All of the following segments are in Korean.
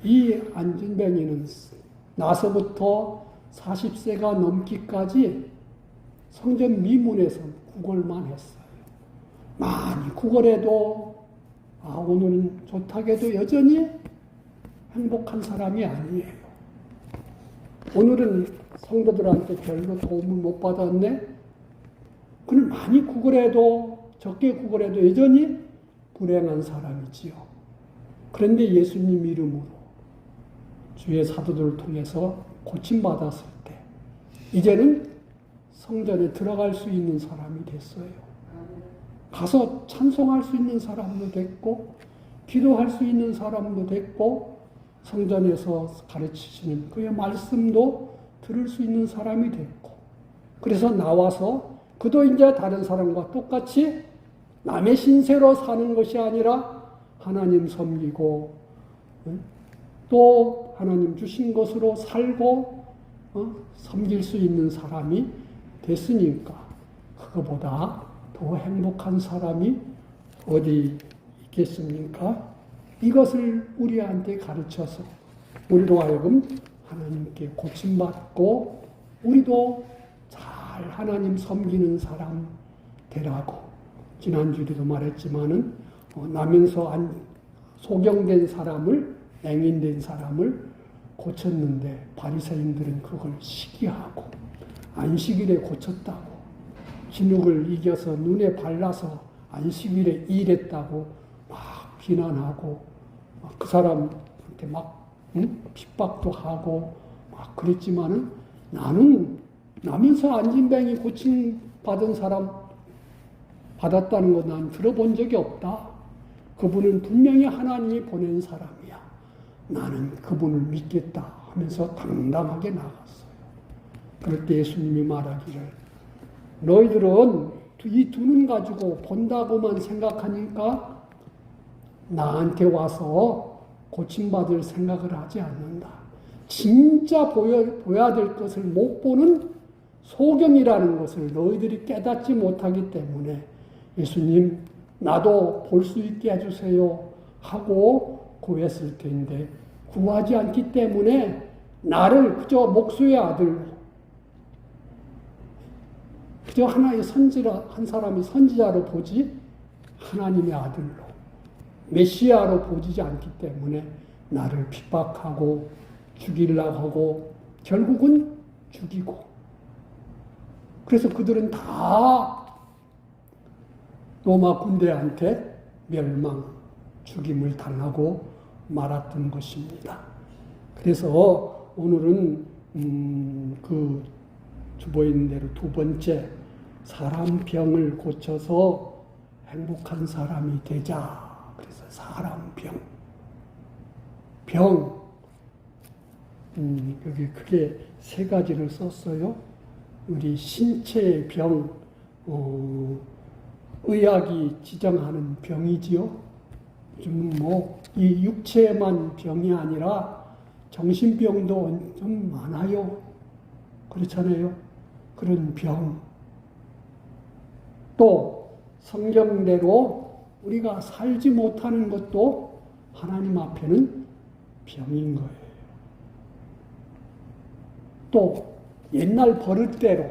이 안진뱅이는 나서부터 40세가 넘기까지 성전 미문에서 구걸만 했어요. 많이 구걸해도 오늘은 좋다게도 여전히 행복한 사람이 아니에요. 오늘은 성도들한테 별로 도움을 못 받았네. 그는 많이 구걸해도 적게 구걸해도 여전히 불행한 사람이지요. 그런데 예수님 이름으로 주의 사도들을 통해서 고침받았을 때 이제는 성전에 들어갈 수 있는 사람이 됐어요. 가서 찬송할 수 있는 사람도 됐고 기도할 수 있는 사람도 됐고 성전에서 가르치시는 그의 말씀도 들을 수 있는 사람이 됐고 그래서 나와서 그도 이제 다른 사람과 똑같이 남의 신세로 사는 것이 아니라 하나님 섬기고 또 하나님 주신 것으로 살고 섬길 수 있는 사람이 됐으니까 그거보다 더 행복한 사람이 어디 있겠습니까? 이것을 우리한테 가르쳐서 우리로 하여금 하나님께 고침받고 우리도 잘 하나님 섬기는 사람 되라고 지난주에도 말했지만은 나면서 소경된 사람을 맹인된 사람을 고쳤는데 바리새인들은 그걸 시기하고 안식일에 고쳤다고 진흙을 이겨서 눈에 발라서 안식일에 일했다고 막 비난하고 그 사람한테 막 핍박도 하고 막 그랬지만은 나는 나면서 안진뱅이 고침 받은 사람 받았다는 거 난 들어본 적이 없다. 그분은 분명히 하나님이 보낸 사람이야. 나는 그분을 믿겠다 하면서 당당하게 나갔어요. 그럴 때 예수님이 말하기를 너희들은 이 두 눈 가지고 본다고만 생각하니까 나한테 와서 고침받을 생각을 하지 않는다. 진짜 보여야 될 것을 못 보는 소경이라는 것을 너희들이 깨닫지 못하기 때문에 예수님 나도 볼 수 있게 해주세요 하고 구했을 텐데 구하지 않기 때문에 나를 그저 목수의 아들로 그저 하나의 한 사람이 선지자로 보지 하나님의 아들로 메시아로 보지 않기 때문에 나를 핍박하고 죽이려고 하고 결국은 죽이고 그래서 그들은 다 로마 군대한테 멸망, 죽임을 당하고 말았던 것입니다. 그래서 오늘은 그 주보에 있는 대로 두 번째 사람 병을 고쳐서 행복한 사람이 되자. 그래서 사람 병. 여기 크게 세 가지를 썼어요. 우리 신체의 병, 의학이 지정하는 병이지요. 좀 이 육체만 병이 아니라 정신병도 좀 많아요. 그렇잖아요. 그런 병. 또 성경대로 우리가 살지 못하는 것도 하나님 앞에는 병인 거예요. 또 옛날 버릇대로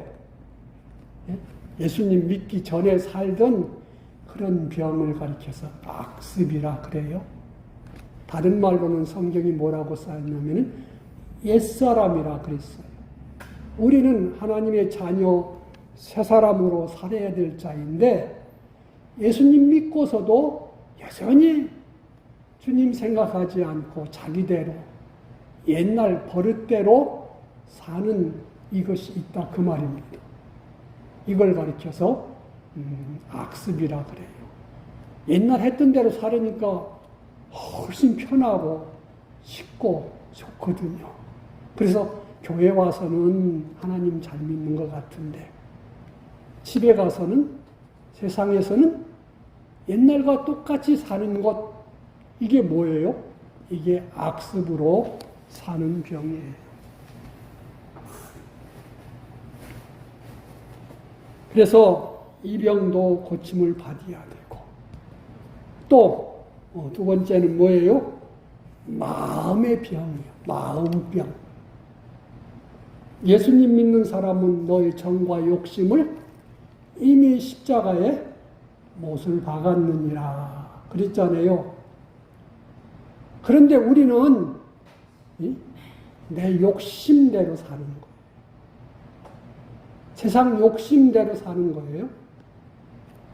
예수님 믿기 전에 살던 그런 병을 가리켜서 악습이라 그래요. 다른 말로는 성경이 뭐라고 써있냐면 옛사람이라 그랬어요. 우리는 하나님의 자녀 새 사람으로 살아야 될 자인데 예수님 믿고서도 여전히 주님 생각하지 않고 자기대로 옛날 버릇대로 사는 이것이 있다 그 말입니다. 이걸 가리켜서 악습이라 그래요. 옛날 했던 대로 살으니까 훨씬 편하고 쉽고 좋거든요. 그래서 교회 와서는 하나님 잘 믿는 것 같은데 집에 가서는 세상에서는 옛날과 똑같이 사는 것 이게 뭐예요? 이게 악습으로 사는 병이에요. 그래서 이 병도 고침을 받아야 되고 또 두 번째는 뭐예요? 마음의 병이에요. 마음병. 예수님 믿는 사람은 너의 정과 욕심을 이미 십자가에 못을 박았느니라 그랬잖아요. 그런데 우리는 내 욕심대로 사는 거예요. 세상 욕심대로 사는 거예요.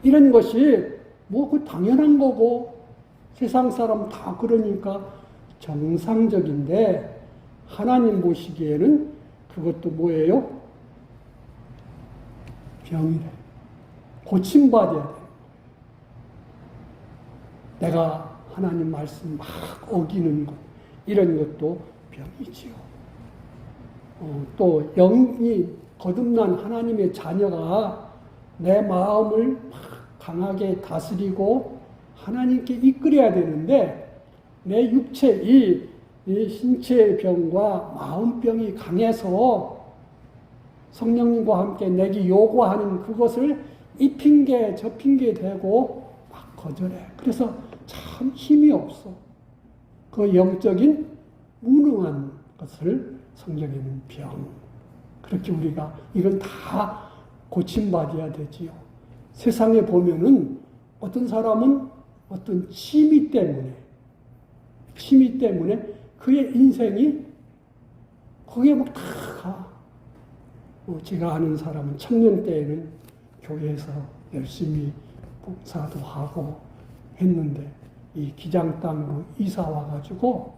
이런 것이 뭐 그 당연한 거고 세상 사람 다 그러니까 정상적인데 하나님 보시기에는 그것도 뭐예요? 병이래. 고침받아야 돼. 내가 하나님 말씀 막 어기는 것, 이런 것도 병이지요. 또 영이 거듭난 하나님의 자녀가 내 마음을 막 강하게 다스리고 하나님께 이끌어야 되는데 내 육체, 이 신체의 병과 마음병이 강해서 성령님과 함께 내게 요구하는 그것을 이 핑계 저 핑계 대고 막 거절해. 그래서 참 힘이 없어. 그 영적인 무능한 것을 성경에는 병. 그렇게 우리가 이건 다 고침받아야 되지요. 세상에 보면은 어떤 사람은 어떤 취미 때문에 그의 인생이 거기에 막 다 가. 제가 아는 사람은 청년 때에는 교회에서 열심히 봉사도 하고 했는데 이 기장 땅으로 이사 와가지고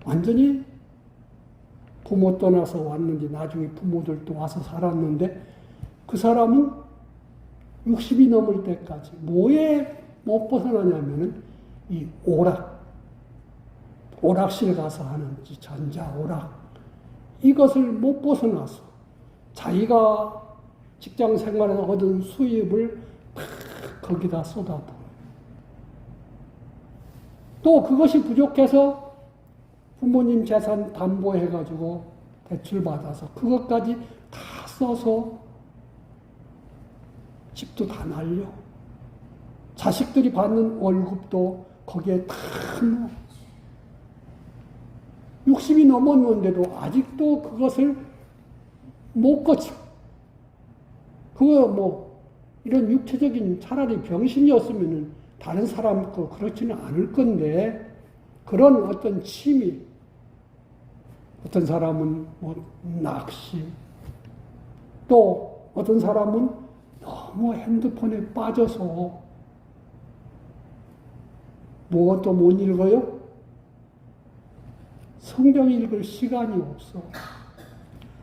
완전히 부모 떠나서 왔는데 나중에 부모들도 와서 살았는데 그 사람은 60이 넘을 때까지 뭐에 못 벗어나냐면은 이 오락실 가서 하는 전자오락 이것을 못 벗어나서 자기가 직장 생활에서 얻은 수입을 다 거기다 쏟아부어요. 또 그것이 부족해서 부모님 재산 담보해가지고 대출 받아서 그것까지 다 써서 집도 다 날려. 자식들이 받는 월급도 거기에 다 넣어. 60이 넘었는데도 아직도 그것을 못 거쳐. 그거 뭐 이런 육체적인 차라리 병신이었으면 다른 사람 거 그렇지는 않을 건데 그런 어떤 취미, 어떤 사람은 뭐 낚시, 또 어떤 사람은 너무 핸드폰에 빠져서 무엇도 못 읽어요? 성경 읽을 시간이 없어.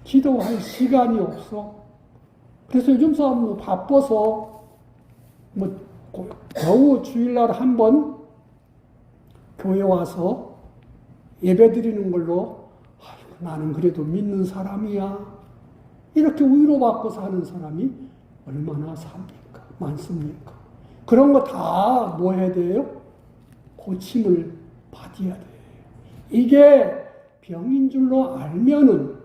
기도할 시간이 없어. 그래서 요즘 사람은 바빠서 겨우 주일날 한 번 교회 와서 예배 드리는 걸로 나는 그래도 믿는 사람이야. 이렇게 위로받고 사는 사람이 얼마나 많습니까? 그런 거 다 뭐 해야 돼요? 고침을 받아야 돼요. 이게 병인 줄로 알면은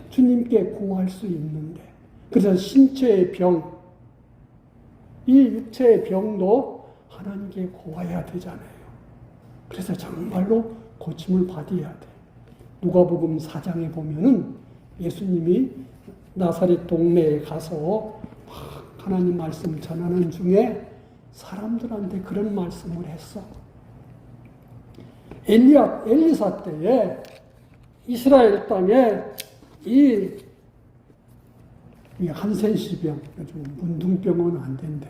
주님께 구할 수 있는데 그래서 신체의 병, 이 육체의 병도 하나님께 구해야 되잖아요. 그래서 정말로 고침을 받아야 돼. 누가복음 4장에 보면은 예수님이 나사렛 동네에 가서 하나님 말씀 전하는 중에 사람들한테 그런 말씀을 했어. 엘리사 때에 이스라엘 땅에 이 한센시병, 요즘 문둥병은 안 된대.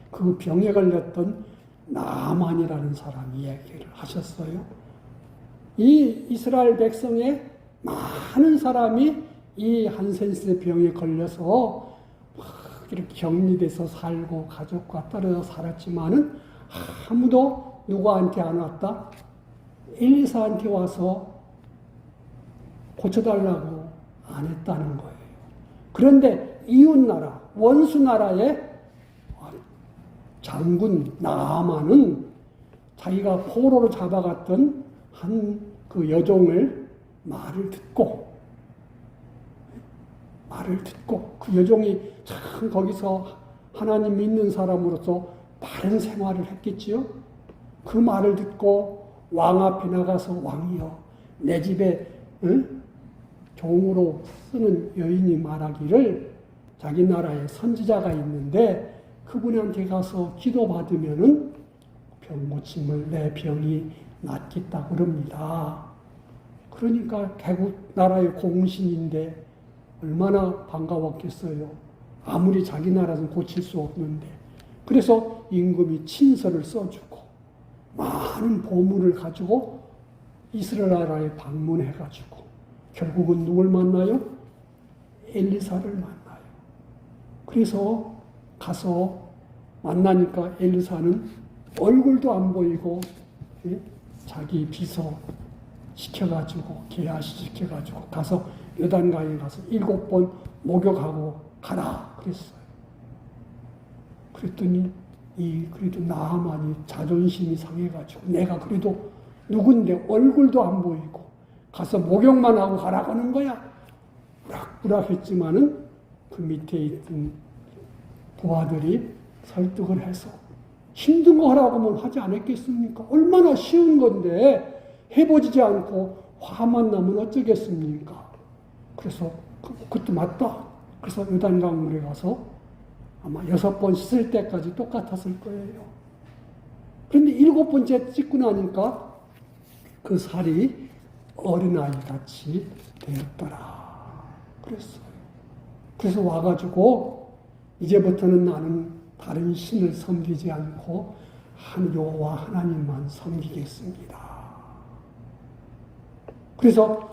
그 병에 걸렸던 나만이라는 사람이 얘기를 하셨어요. 이 이스라엘 백성의 많은 사람이 이 한센스 병에 걸려서 막 이렇게 격리돼서 살고 가족과 떨어져 살았지만은 아무도 누구한테 안 왔다? 엘리사한테 와서 고쳐달라고 안 했다는 거예요. 그런데 이웃나라, 원수나라의 장군 나아만은 자기가 포로로 잡아갔던 한 그 여종을 말을 듣고 그 여종이 참 거기서 하나님 믿는 사람으로서 바른 생활을 했겠지요. 그 말을 듣고 왕 앞에 나가서 왕이여 내 집에 종으로 쓰는 여인이 말하기를 자기 나라에 선지자가 있는데 그분한테 가서 기도받으면은 병 고침을 내 병이 낫겠다 그럽니다. 그러니까 개국 나라의 공신인데 얼마나 반가웠겠어요. 아무리 자기 나라는 고칠 수 없는데. 그래서 임금이 친서를 써주고 많은 보물을 가지고 이스라엘 나라에 방문해가지고 결국은 누굴 만나요? 엘리사를 만나요. 그래서 가서 만나니까 엘리사는 얼굴도 안 보이고 자기 비서 시켜가지고 게하시 시켜가지고 가서 요단강에 가서 7번 목욕하고 가라 그랬어요. 그랬더니 그래도 나하만이 자존심이 상해가지고 내가 그래도 누군데 얼굴도 안 보이고 가서 목욕만 하고 가라고 하는 거야. 부락부락 했지만은 그 밑에 있던 부하들이 설득을 해서 힘든 거 하라고만 하지 않았겠습니까? 얼마나 쉬운 건데 해보지 않고 화만 나면 어쩌겠습니까? 그래서 그것도 맞다. 그래서 요단강물에 가서 아마 6번 씻을 때까지 똑같았을 거예요. 그런데 7번째 찍고 나니까 그 살이 어린아이 같이 되었더라. 그랬어요. 그래서 와가지고 이제부터는 나는 다른 신을 섬기지 않고 한 여호와 하나님만 섬기겠습니다. 그래서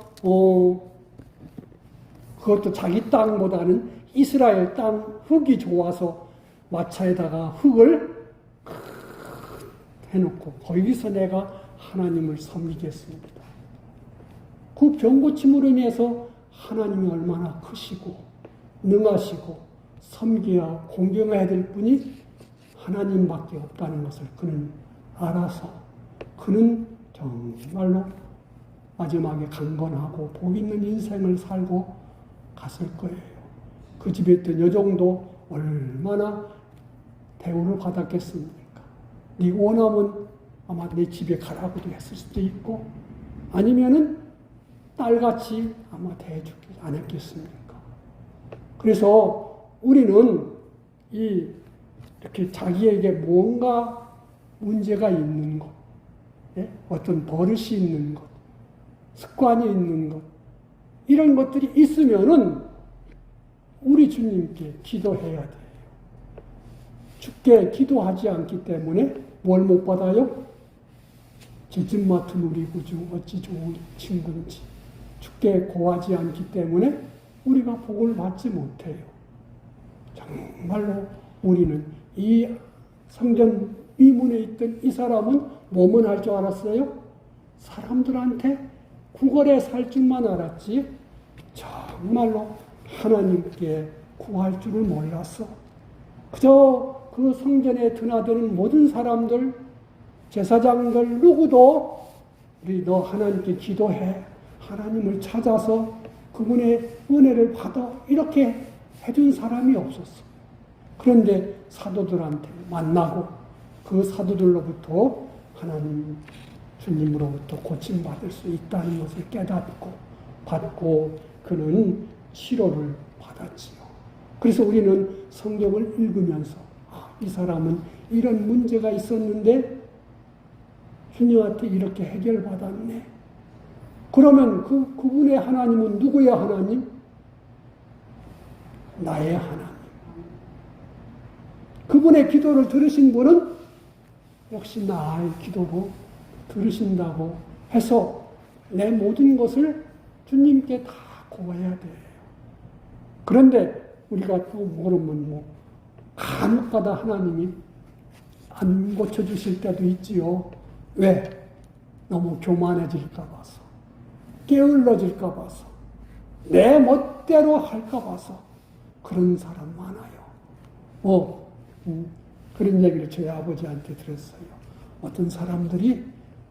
그것도 자기 땅보다는 이스라엘 땅 흙이 좋아서 마차에다가 흙을 해놓고 거기서 내가 하나님을 섬기겠습니다. 그 병고침으로 인해서 하나님이 얼마나 크시고 능하시고 섬겨야 공경해야 될 분이 하나님밖에 없다는 것을 그는 알아서 그는 정말로 마지막에 강건하고 복 있는 인생을 살고 갔을 거예요. 그 집에 있던 여종도 얼마나 대우를 받았겠습니까? 네 원하면 아마 내 집에 가라고도 했을 수도 있고 아니면은 딸같이 아마 대해주지 않았겠습니까? 그래서 우리는 이렇게 자기에게 뭔가 문제가 있는 것, 어떤 버릇이 있는 것, 습관이 있는 것, 이런 것들이 있으면은 우리 주님께 기도해야 돼요. 주께 기도하지 않기 때문에 뭘 못 받아요? 제 집 맡은 우리 구주 어찌 좋은 친구인지. 주께 고하지 않기 때문에 우리가 복을 받지 못해요. 정말로 우리는 이 성전 미문에 있던 이 사람은 뭐만 할 줄 알았어요? 사람들한테 구걸에 살 줄만 알았지 정말로 하나님께 구할 줄을 몰랐어. 그저 그 성전에 드나드는 모든 사람들, 제사장들 누구도 우리 너 하나님께 기도해. 하나님을 찾아서 그분의 은혜를 받아. 이렇게 해준 사람이 없었어. 그런데 사도들한테 만나고 그 사도들로부터 하나님 주님으로부터 고침받을 수 있다는 것을 깨닫고 받고 그는 치료를 받았지요. 그래서 우리는 성경을 읽으면서 이 사람은 이런 문제가 있었는데 주님한테 이렇게 해결받았네. 그러면 그분의 하나님은 누구의 하나님? 나의 하나님. 그분의 기도를 들으신 분은 역시 나의 기도도 들으신다고 해서 내 모든 것을 주님께 다 고해야 돼요. 그런데 우리가 또 모르면 간혹가다 하나님이 안 고쳐주실 때도 있지요. 왜? 너무 교만해질까 봐서, 게을러질까 봐서, 내 멋대로 할까 봐서 그런 사람 많아요. 그런 얘기를 저희 아버지한테 들었어요. 어떤 사람들이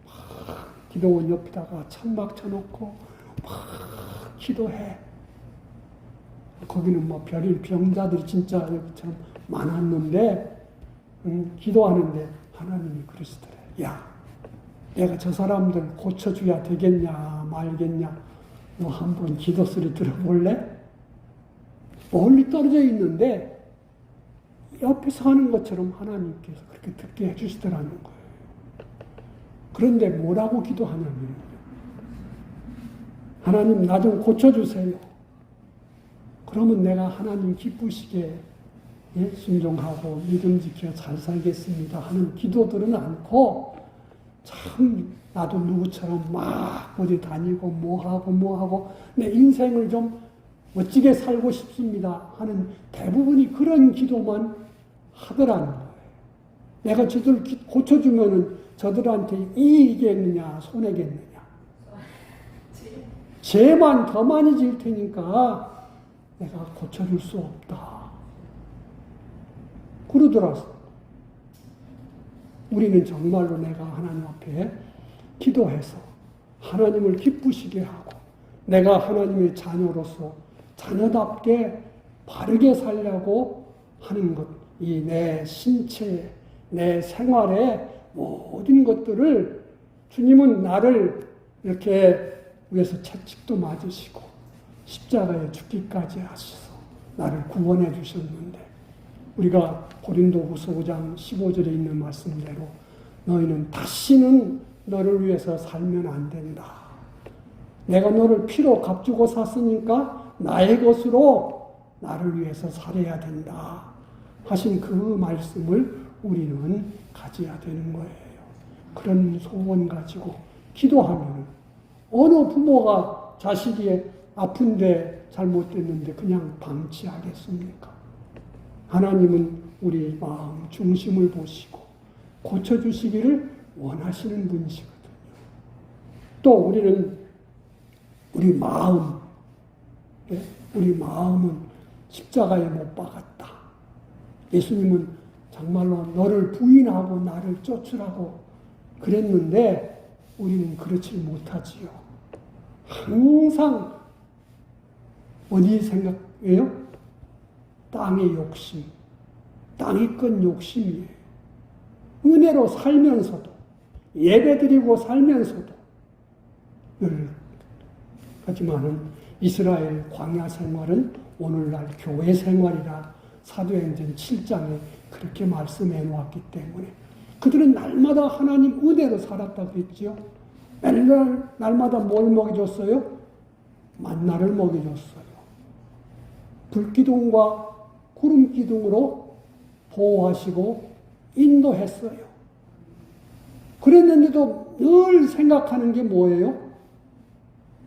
막 기도원 옆에다가 천막 쳐놓고 막 기도해. 거기는 뭐 별일 병자들이 진짜 여기처럼 많았는데 기도하는데 하나님이 그러시더래. 야, 내가 저 사람들 고쳐줘야 되겠냐 말겠냐, 너 한번 기도 소리 들어볼래? 멀리 떨어져 있는데 옆에서 하는 것처럼 하나님께서 그렇게 듣게 해주시더라는 거예요. 그런데 뭐라고 기도하냐면, 하나님 나 좀 고쳐주세요. 그러면 내가 하나님 기쁘시게 순종하고 믿음 지켜 잘 살겠습니다 하는 기도들은 않고, 참 나도 누구처럼 막 어디 다니고 뭐하고 내 인생을 좀 멋지게 살고 싶습니다 하는 대부분이 그런 기도만 하더라는 거예요. 내가 저들 고쳐주면은 저들한테 이익이겠느냐 손해겠느냐. 죄만 더 많이 질 테니까 내가 고쳐줄 수 없다. 그러더라고요. 우리는 정말로 내가 하나님 앞에 기도해서 하나님을 기쁘시게 하고 내가 하나님의 자녀로서 자녀답게 바르게 살려고 하는 것, 이 내 신체, 내 생활의 모든 것들을 주님은 나를 이렇게 위해서 채찍도 맞으시고 십자가에 죽기까지 하셔서 나를 구원해 주셨는데, 우리가 고린도후서 5장 15절에 있는 말씀대로 너희는 다시는 너를 위해서 살면 안 된다. 내가 너를 피로 값주고 샀으니까 나의 것으로 나를 위해서 살아야 된다 하신 그 말씀을 우리는 가져야 되는 거예요. 그런 소원 가지고 기도하면, 어느 부모가 자식이 아픈데 잘못됐는데 그냥 방치하겠습니까? 하나님은 우리 마음 중심을 보시고 고쳐주시기를 원하시는 분이시거든요. 또 우리는 우리 마음은 십자가에 못 박았다. 예수님은 정말로 너를 부인하고 나를 쫓으라고 그랬는데 우리는 그렇지 못하지요. 항상 어디 생각해요? 땅의 욕심, 땅의 건 욕심이에요. 은혜로 살면서도, 예배드리고 살면서도 늘, 하지만은 이스라엘 광야 생활은 오늘날 교회 생활이라 사도행전 7장에 그렇게 말씀해 놓았기 때문에 그들은 날마다 하나님 은혜로 살았다고 했지요. 맨날 날마다 뭘 먹여줬어요? 만나를 먹여줬어요. 불기둥과 구름기둥으로 보호하시고 인도했어요. 그랬는데도 늘 생각하는 게 뭐예요?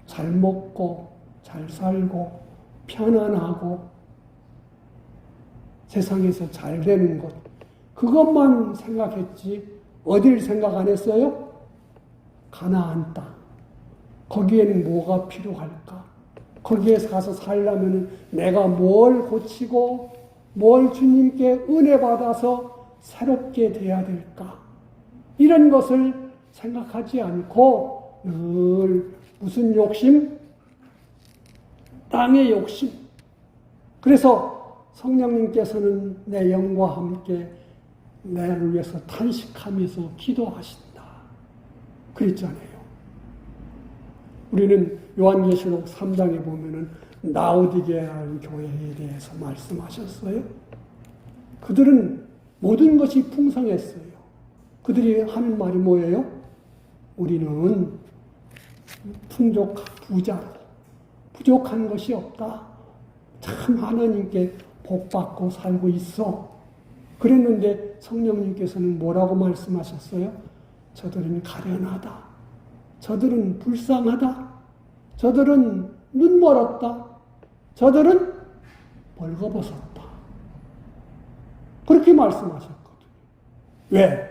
잘 먹고 잘 살고 편안하고 세상에서 잘 되는 것, 그것만 생각했지 어딜 생각 안 했어요? 가나안 땅. 거기에는 뭐가 필요할까? 거기에 가서 살려면 내가 뭘 고치고 뭘 주님께 은혜 받아서 새롭게 돼야 될까? 이런 것을 생각하지 않고 늘 무슨 욕심? 땅의 욕심. 그래서 성령님께서는 내 영과 함께 나를 위해서 탄식하면서 기도하신다. 그랬잖아요. 우리는 요한계시록 3장에 보면은 라오디게아라는 교회에 대해서 말씀하셨어요. 그들은 모든 것이 풍성했어요. 그들이 하는 말이 뭐예요? 우리는 부자로 부족한 것이 없다. 참 하나님께 복받고 살고 있어. 그랬는데 성령님께서는 뭐라고 말씀하셨어요? 저들은 가련하다. 저들은 불쌍하다. 저들은 눈멀었다. 저들은 벌거벗었다. 그렇게 말씀하셨거든요. 왜?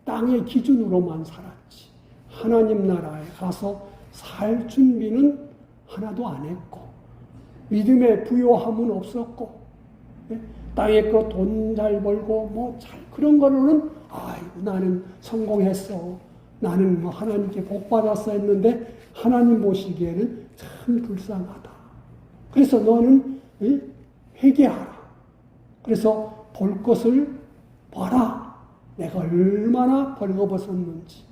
땅의 기준으로만 살았지. 하나님 나라에 가서 살 준비는 하나도 안 했고, 믿음의 부요함은 없었고, 땅에 거 돈 잘 벌고 그런 거로는 아이고 나는 성공했어. 나는 하나님께 복 받았어 했는데 하나님 보시기에는 참 불쌍하다. 그래서 너는 회개하라. 그래서 볼 것을 봐라. 내가 얼마나 벌거벗었는지.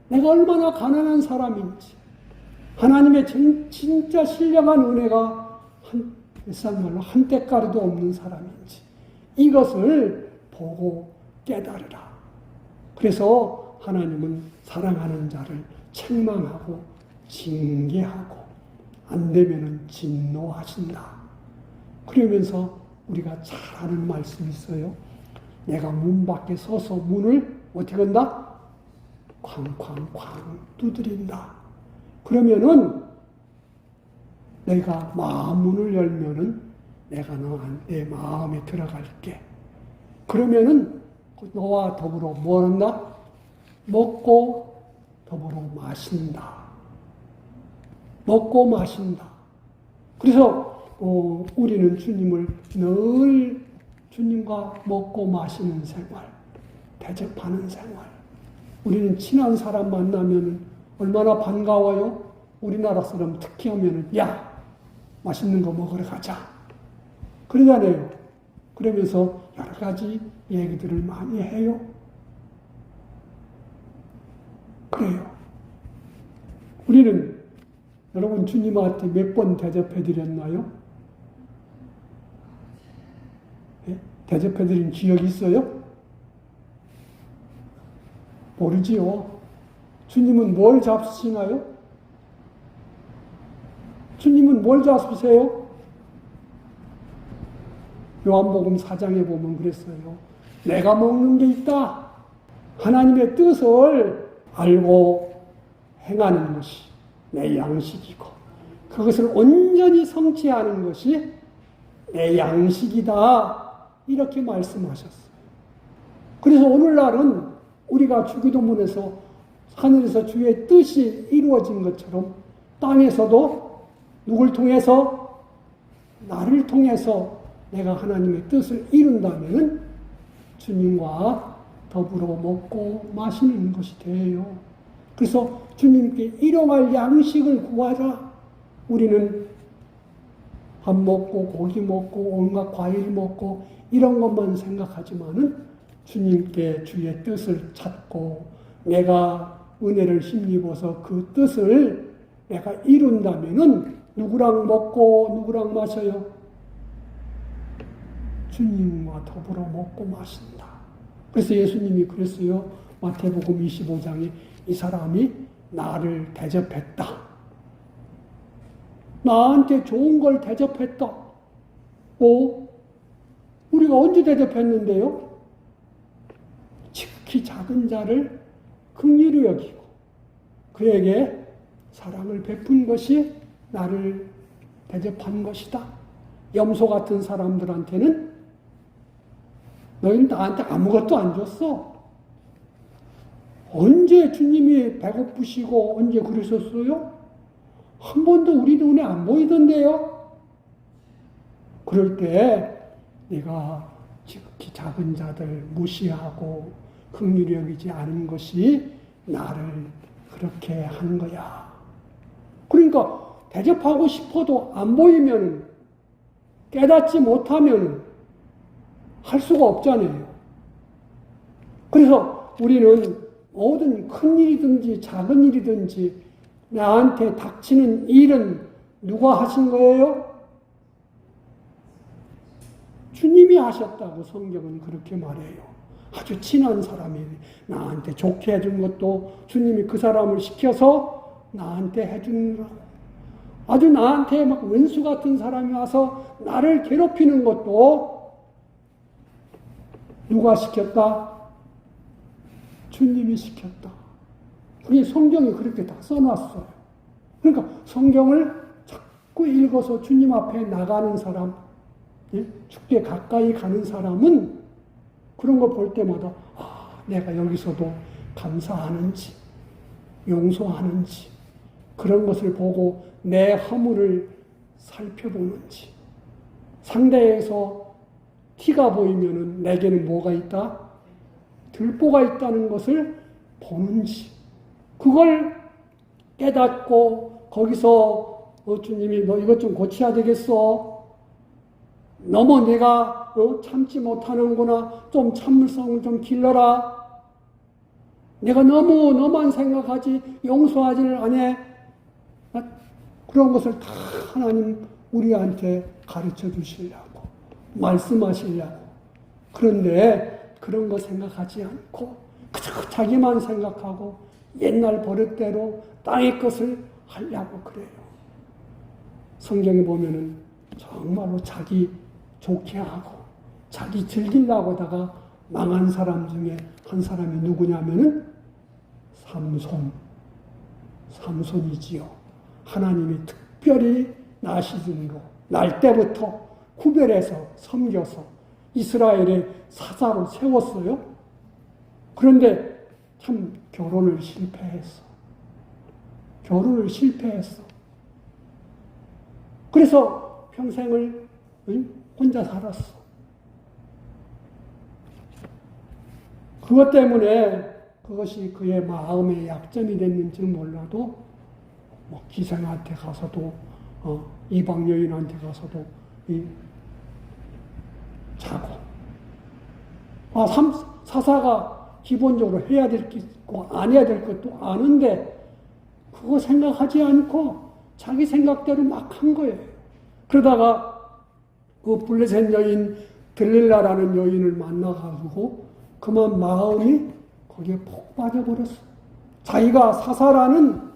내가 얼마나 가난한 사람인지, 하나님의 진짜 신령한 은혜가 일상말로 한 때가리도 없는 사람인지 이것을 보고 깨달으라. 그래서 하나님은 사랑하는 자를 책망하고 징계하고 안 되면은 진노하신다. 그러면서 우리가 잘 아는 말씀이 있어요. 내가 문 밖에 서서 문을 어떻게 한다? 쾅쾅쾅 두드린다. 그러면은 내가 마음 문을 열면은 내가 내 마음에 들어갈게. 그러면은 너와 더불어 뭐 한다? 먹고 더불어 마신다. 먹고 마신다. 그래서 우리는 주님을 늘 주님과 먹고 마시는 생활, 대접하는 생활. 우리는 친한 사람 만나면 얼마나 반가워요? 우리나라 사람 특히 하면은 야, 맛있는 거 먹으러 가자. 그러잖아요. 그러면서 여러 가지 얘기들을 많이 해요. 그래요. 우리는 여러분 주님한테 몇 번 대접해 드렸나요? 네? 대접해 드린 기억이 있어요? 모르지요. 주님은 뭘 잡수시나요? 주님은 뭘 잡수세요? 요한복음 4장에 보면 그랬어요. 내가 먹는 게 있다. 하나님의 뜻을 알고 행하는 것이 내 양식이고 그것을 온전히 성취하는 것이 내 양식이다. 이렇게 말씀하셨어요. 그래서 오늘날은 우리가 주기도문에서 하늘에서 주의 뜻이 이루어진 것처럼 땅에서도 누굴 통해서? 나를 통해서 내가 하나님의 뜻을 이룬다면 주님과 더불어 먹고 마시는 것이 돼요. 그래서 주님께 일용할 양식을 구하자. 우리는 밥 먹고 고기 먹고 온갖 과일 먹고 이런 것만 생각하지만은 주님께 주의 뜻을 찾고 내가 은혜를 힘입어서 그 뜻을 내가 이룬다면은 누구랑 먹고 누구랑 마셔요? 주님과 더불어 먹고 마신다. 그래서 예수님이 그랬어요. 마태복음 25장에 이 사람이 나를 대접했다. 나한테 좋은 걸 대접했다. 우리가 언제 대접했는데요? 지극히 작은 자를 긍휼히 여기고 그에게 사랑을 베푼 것이 나를 대접한 것이다. 염소 같은 사람들한테는 너희는 나한테 아무것도 안 줬어. 언제 주님이 배고프시고 언제 그러셨어요? 한 번도 우리 눈에 안 보이던데요. 그럴 때 내가 지극히 작은 자들 무시하고 긍휼히 여기지 않은 것이 나를 그렇게 한 거야. 그러니까 대접하고 싶어도 안 보이면 깨닫지 못하면 할 수가 없잖아요. 그래서 우리는 모든 큰 일이든지 작은 일이든지 나한테 닥치는 일은 누가 하신 거예요? 주님이 하셨다고 성경은 그렇게 말해요. 아주 친한 사람이 나한테 좋게 해준 것도 주님이 그 사람을 시켜서 나한테 해주는 거라고. 아주 나한테 막 원수 같은 사람이 와서 나를 괴롭히는 것도 누가 시켰다? 주님이 시켰다. 그게 성경에 그렇게 다 써놨어요. 그러니까 성경을 자꾸 읽어서 주님 앞에 나가는 사람, 주께 가까이 가는 사람은 그런 거 볼 때마다 내가 여기서도 감사하는지 용서하는지 그런 것을 보고 내 허물을 살펴보는지 상대에서 티가 보이면은 내게는 뭐가 있다? 들보가 있다는 것을 보는지 그걸 깨닫고 거기서 주님이 너 이것 좀 고쳐야 되겠어. 너무 내가 참지 못하는구나. 좀 참을성을 좀 길러라. 내가 너만 생각하지 용서하지를 않아. 그런 것을 다 하나님 우리한테 가르쳐 주시려고, 말씀하시려고. 그런데 그런 거 생각하지 않고 그저 자기만 생각하고 옛날 버릇대로 땅의 것을 하려고 그래요. 성경에 보면은 정말로 자기 좋게 하고 자기 즐기려고 하다가 망한 사람 중에 한 사람이 누구냐면은 삼손이지요. 하나님이 특별히 나시즌으로 날 때부터 구별해서 섬겨서 이스라엘의 사사로 세웠어요. 그런데 참 결혼을 실패했어. 그래서 평생을 혼자 살았어. 그것 때문에 그것이 그의 마음의 약점이 됐는지 몰라도 뭐 기생한테 가서도 이방 여인한테 가서도 자고 사사가 기본적으로 해야 될 게 있고 안 해야 될 것도 아는데 그거 생각하지 않고 자기 생각대로 막 한 거예요. 그러다가 그 블레셋 여인 들릴라라는 여인을 만나가지고 그만 마음이 거기에 폭 빠져버렸어. 자기가 사사라는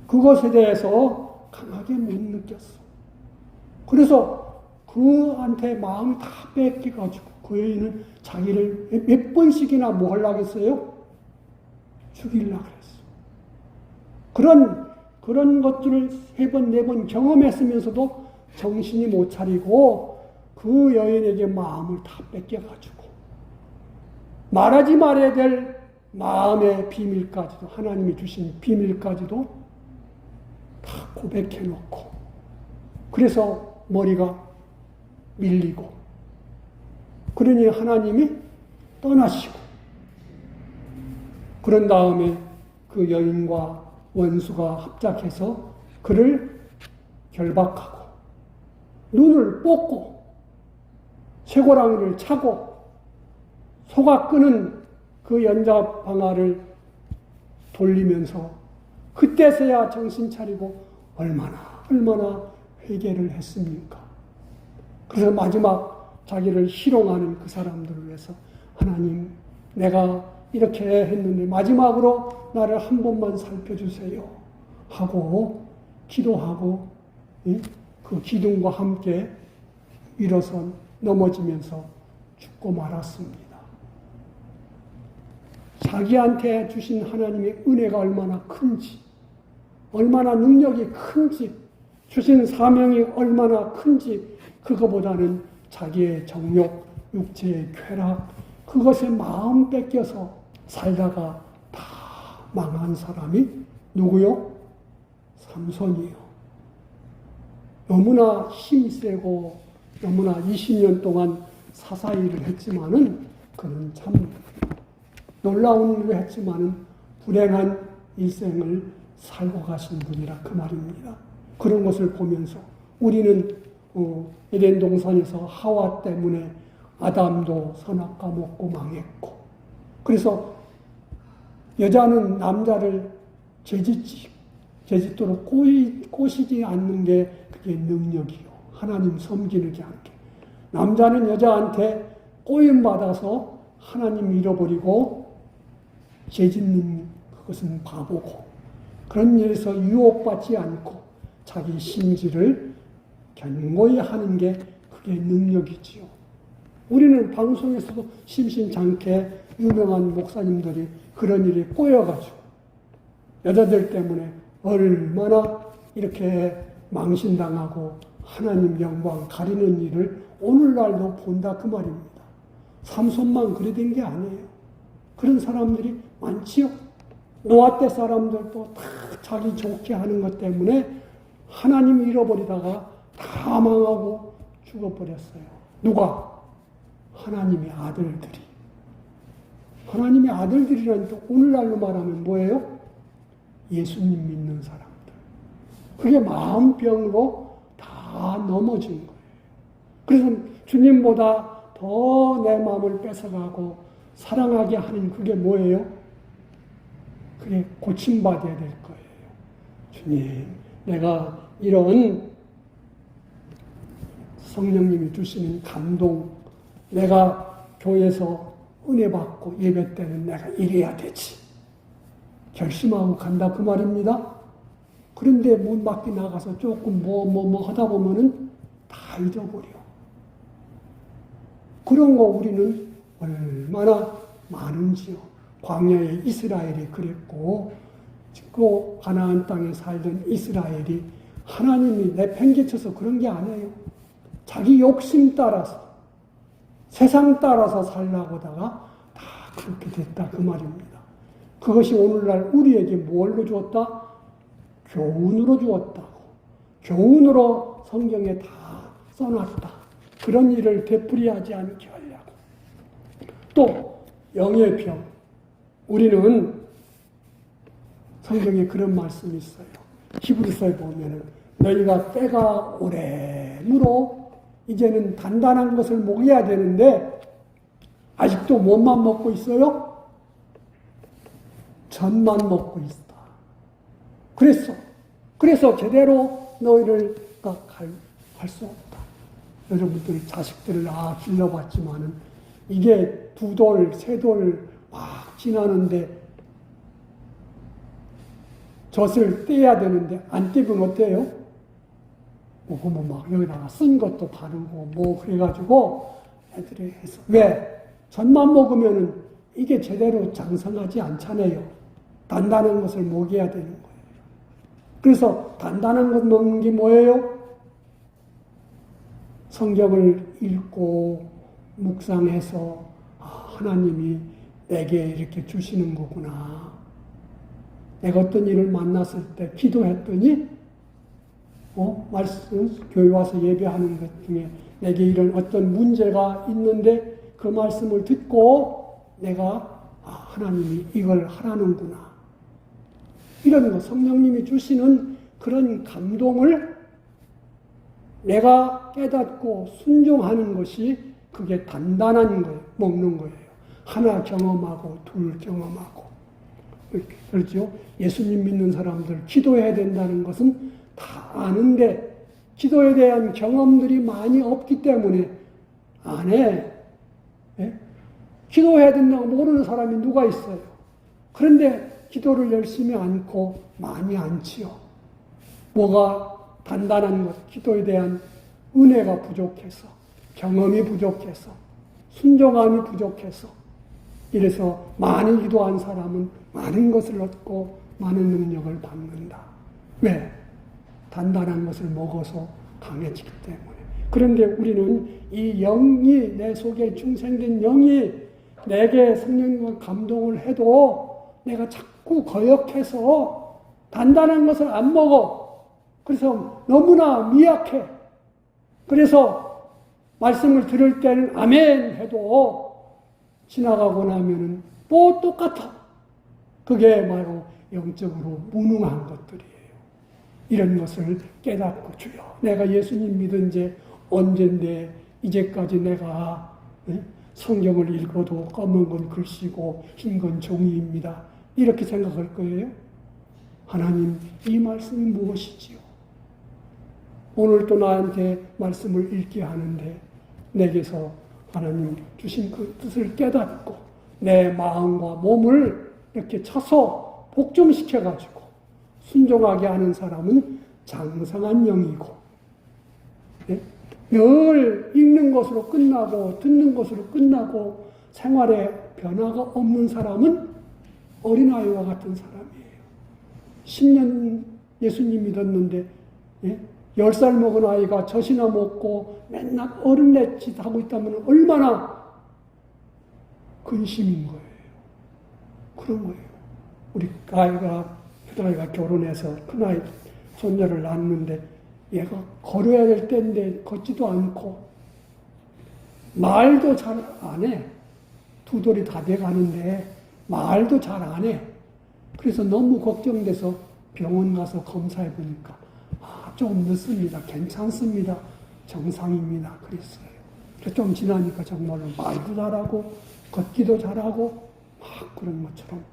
그것에 대해서 강하게 못 느꼈어. 그래서 그한테 마음이 다 뺏겨가지고 그 여인은 자기를 몇 번씩이나 뭐 하려고 했어요? 죽이려고 그랬어. 그런 것들을 3번, 4번 경험했으면서도 정신이 못 차리고 그 여인에게 마음을 다 뺏겨가지고 말하지 말아야 될 마음의 비밀까지도, 하나님이 주신 비밀까지도 다 고백해놓고 그래서 머리가 밀리고 그러니 하나님이 떠나시고 그런 다음에 그 여인과 원수가 합작해서 그를 결박하고 눈을 뽑고 쇠고랑이를 차고 소가 끄는 그 연자방아를 돌리면서 그때서야 정신 차리고 얼마나 회개를 했습니까? 그래서 마지막 자기를 희롱하는 그 사람들을 위해서 하나님 내가 이렇게 했는데 마지막으로 나를 한 번만 살펴주세요 하고 기도하고 그 기둥과 함께 일어선 넘어지면서 죽고 말았습니다. 자기한테 주신 하나님의 은혜가 얼마나 큰지, 얼마나 능력이 큰지, 주신 사명이 얼마나 큰지, 그거보다는 자기의 정욕, 육체의 쾌락, 그것에 마음 뺏겨서 살다가 다 망한 사람이 누구요? 삼손이요. 너무나 힘이 세고 너무나 20년 동안 사사 일을 했지만은 그는 참 놀라운 일을 했지만은 불행한 일생을 살고 가신 분이라 그 말입니다. 그런 것을 보면서 우리는 에덴 동산에서 하와 때문에 아담도 선악과 먹고 망했고 그래서 여자는 남자를 제짓도록 꼬시지 않는 게 그게 능력이요. 하나님 섬기는 게 아니게. 남자는 여자한테 꼬임받아서 하나님 잃어버리고 제짓는 그것은 바보고 그런 일에서 유혹받지 않고 자기 심지를 견고히 하는 게 그게 능력이지요. 우리는 방송에서도 심심찮게 유명한 목사님들이 그런 일에 꼬여가지고 여자들 때문에 얼마나 이렇게 망신당하고 하나님 영광 가리는 일을 오늘날도 본다 그 말입니다. 삼손만 그래 된 게 아니에요. 그런 사람들이 많지요. 노아 때 사람들도 다 자기 좋게 하는 것 때문에 하나님 잃어버리다가 다 망하고 죽어버렸어요. 누가? 하나님의 아들들이. 하나님의 아들들이라는 또 오늘날로 말하면 뭐예요? 예수님 믿는 사람들. 그게 마음병으로 다 넘어진 거예요. 그래서 주님보다 더 내 마음을 뺏어가고 사랑하게 하는 그게 뭐예요? 그게 고침받아야 될 거예요. 주님, 내가 이런 성령님이 주시는 감동, 내가 교회에서 은혜 받고 예배 때는 내가 이래야 되지. 결심하고 간다 그 말입니다. 그런데 문 밖에 나가서 조금 뭐 하다 보면은 다 잊어버려. 그런 거 우리는 얼마나 많은지요. 광야의 이스라엘이 그랬고, 그 가나안 땅에 살던 이스라엘이 하나님이 내팽개쳐서 그런 게 아니에요. 자기 욕심 따라서, 세상 따라서 살라고 하다가 다 그렇게 됐다 그 말입니다. 그것이 오늘날 우리에게 뭘로 주었다? 교훈으로 주었다고. 교훈으로 성경에 다 써놨다. 그런 일을 되풀이하지 않게 하려고. 또 영의 병. 우리는 성경에 그런 말씀이 있어요. 히브리서에 보면은 너희가 때가 오래므로 이제는 단단한 것을 먹여야 되는데 아직도 뭐만 먹고 있어요? 젖만 먹고 있다. 그래서 제대로 너희를 갈 수 없다. 여러분들이 자식들을 길러봤지만은 이게 2돌, 3돌 막 지나는데 젖을 떼야 되는데 안 떼면 어때요? 그러면 막 여기다가 쓴 것도 바르고 뭐 그래가지고 애들이 해서 왜? 젖만 먹으면은 이게 제대로 장성하지 않잖아요. 단단한 것을 먹여야 되는 거예요. 그래서 단단한 것 먹는 게 뭐예요? 성경을 읽고 묵상해서 하나님이 내게 이렇게 주시는 거구나. 내가 어떤 일을 만났을 때 기도했더니 말씀 교회 와서 예배하는 것 중에 내게 이런 어떤 문제가 있는데 그 말씀을 듣고 내가 하나님이 이걸 하라는구나. 이런 거 성령님이 주시는 그런 감동을 내가 깨닫고 순종하는 것이 그게 단단한 거예요. 먹는 거예요. 하나 경험하고 둘 경험하고. 그렇죠? 예수님 믿는 사람들 기도해야 된다는 것은 다 아는데 기도에 대한 경험들이 많이 없기 때문에 안 해. 예? 기도해야 된다고 모르는 사람이 누가 있어요? 그런데 기도를 열심히 않고 많이 않지요. 뭐가 단단한 것, 기도에 대한 은혜가 부족해서, 경험이 부족해서, 순종함이 부족해서, 이래서 많이 기도한 사람은 많은 것을 얻고 많은 능력을 받는다. 왜? 단단한 것을 먹어서 강해지기 때문에. 그런데 우리는 이 영이, 내 속에 중생된 영이 내게 성령과 감동을 해도 내가 자꾸 거역해서 단단한 것을 안 먹어. 그래서 너무나 미약해. 그래서 말씀을 들을 때는 아멘 해도 지나가고 나면은 또 똑같아. 그게 바로 영적으로 무능한 것들이에요. 이런 것을 깨닫고 주여. 내가 예수님 믿은 지 언젠데 이제까지 내가 성경을 읽어도 검은 건 글씨고 흰 건 종이입니다. 이렇게 생각할 거예요? 하나님, 이 말씀이 무엇이지요? 오늘 또 나한테 말씀을 읽게 하는데 내게서 하나님 주신 그 뜻을 깨닫고 내 마음과 몸을 이렇게 쳐서 복종시켜가지고 순종하게 하는 사람은 장성한 영이고, 네? 늘 읽는 것으로 끝나고 듣는 것으로 끝나고 생활에 변화가 없는 사람은 어린아이와 같은 사람이에요. 10년 예수님 믿었는데 10살 먹은 아이가 젖이나 먹고 맨날 어른네 짓 하고 있다면 얼마나 근심인 거예요. 그런 거예요. 우리 큰아이가 결혼해서 큰아이 손녀를 낳았는데 얘가 걸어야 될 때인데 걷지도 않고 말도 잘 안 해. 2돌이 다 돼가는데 말도 잘 안 해. 그래서 너무 걱정돼서 병원 가서 검사해 보니까 좀 늦습니다. 괜찮습니다. 정상입니다. 그랬어요. 좀 지나니까 정말로 말도 잘하고 걷기도 잘하고 막 그런 것처럼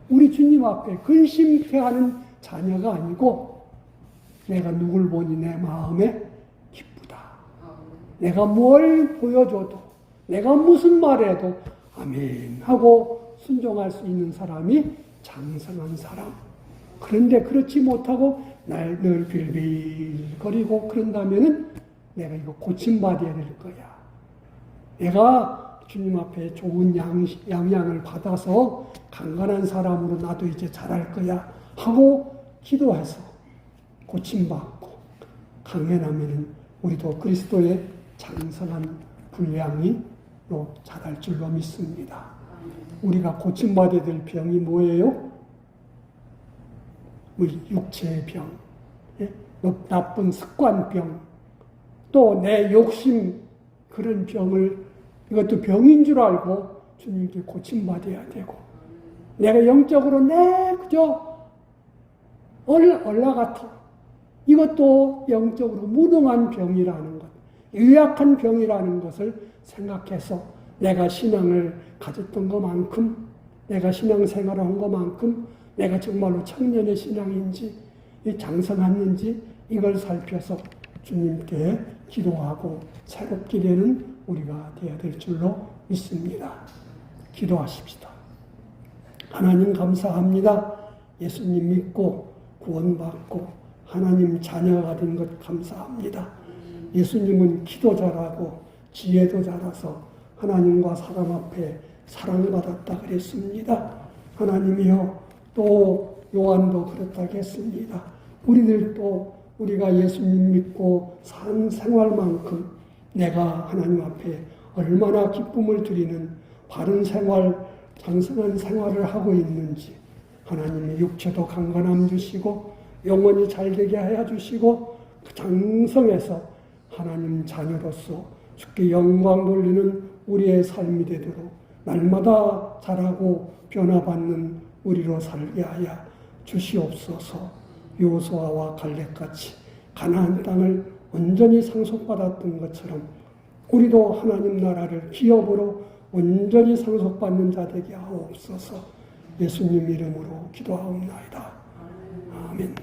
우리 주님 앞에 근심케 하는 자녀가 아니고 내가 누굴 보니 내 마음에 기쁘다. 내가 뭘 보여줘도 내가 무슨 말해도 아멘 하고 순종할 수 있는 사람이 장성한 사람. 그런데 그렇지 못하고 늘 빌빌거리고 그런다면은 내가 이거 고침받아야 될 거야. 내가 주님 앞에 좋은 양양을 받아서 강건한 사람으로 나도 이제 잘할 거야 하고 기도해서 고침받고 강해나면은 우리도 그리스도의 장성한 분량이로 자랄 줄로 믿습니다. 우리가 고침받아야 될 병이 뭐예요? 우리 육체의 병, 나쁜 습관병, 또 내 욕심 그런 병을 이것도 병인 줄 알고 주님께 고침받아야 되고 내가 영적으로 그저 올라가터 이것도 영적으로 무능한 병이라는 것, 유약한 병이라는 것을 생각해서 내가 신앙을 가졌던 것만큼 내가 신앙생활을 한 것만큼 내가 정말로 청년의 신앙인지 장성했는지 이걸 살펴서 주님께 기도하고 새롭게 되는 우리가 되어야 될 줄로 믿습니다. 기도하십시다. 하나님 감사합니다. 예수님 믿고 구원받고 하나님 자녀가 된 것 감사합니다. 예수님은 기도 잘하고 지혜도 잘해서 하나님과 사람 앞에 사랑받았다 그랬습니다. 하나님이여 또 요한도 그렇다고 했습니다. 우리들도 우리가 예수님 믿고 산 생활만큼 내가 하나님 앞에 얼마나 기쁨을 드리는 바른 생활, 장성한 생활을 하고 있는지 하나님의 육체도 강건함 주시고 영혼이 잘되게 하여 주시고 장성해서 하나님 자녀로서 주께 영광 돌리는 우리의 삶이 되도록 날마다 자라고 변화받는 우리로 살게 하여 주시옵소서. 요수아와 갈렙같이 가나안 땅을 온전히 상속받았던 것처럼 우리도 하나님 나라를 기업으로 온전히 상속받는 자 되게 하옵소서. 예수님 이름으로 기도하옵나이다. 아멘.